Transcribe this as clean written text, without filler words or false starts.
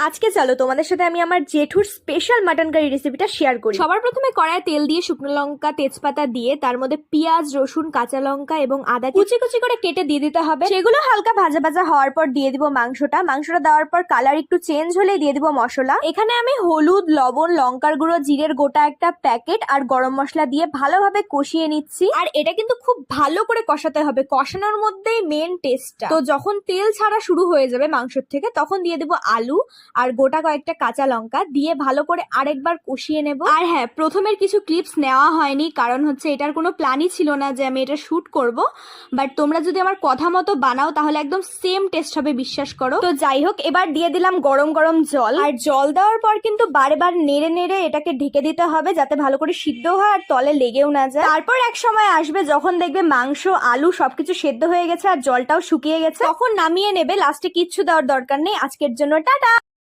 আজকে চলো তোমাদের সাথে আমি আমার জেঠুর স্পেশাল মাটন কারি রেসিপিটা শেয়ার করি। সবার প্রথমে কড়াইয়ে তেল দিয়ে শুকনো লঙ্কা তেজপাতা দিয়ে তার মধ্যে পেঁয়াজ রসুন কাঁচা লঙ্কা এবং আদা কুচি কুচি করে কেটে দিয়ে দিতে হবে। সেগুলো হালকা ভাজা ভাজা হওয়ার পর দিয়ে দিব মাংসটা দেওয়ার পর কালার একটু চেঞ্জ হলে দিয়ে দিব মশলা। এখানে আমি হলুদ লবণ লঙ্কার গুঁড়ো জিরের গোটা একটা প্যাকেট আর গরম মশলা দিয়ে ভালোভাবে কষিয়ে নিচ্ছি। আর এটা কিন্তু খুব ভালো করে কষাতে হবে, কষানোর মধ্যেই মেন টেস্টটা। তো যখন তেল ছাড়া শুরু হয়ে যাবে মাংসের থেকে তখন দিয়ে দেবো আলু আর গোটা কয়েকটা কাঁচা লঙ্কা দিয়ে ভালো করে আরেকবার কষিয়ে নেব। আর হ্যাঁ, প্রথমের কিছু ক্লিপস নেওয়া হয়নি, কারণ হচ্ছে এটার কোনো প্ল্যানই ছিল না যে আমি এটা শুট করব। বাট তোমরা যদি আমার কথা মতো বানাও তাহলে একদম সেম টেস্ট হবে, বিশ্বাস করো। তো যাই হোক, এবার দিয়ে দিলাম গরম গরম জল। আর জল দেওয়ার পর কিন্তু বারবার নেড়ে নেড়ে এটাকে ঢেকে দিতে হবে যাতে ভালো করে সিদ্ধ হয় আর তলে লেগেও না যায়। তারপর এক সময় আসবে যখন দেখবে মাংস আলু সবকিছু সেদ্ধ হয়ে গেছে আর জলটাও শুকিয়ে গেছে, তখন নামিয়ে নেবে। লাস্টে কিচ্ছু দেওয়ার দরকার নেই। আজকের জন্য টাটা।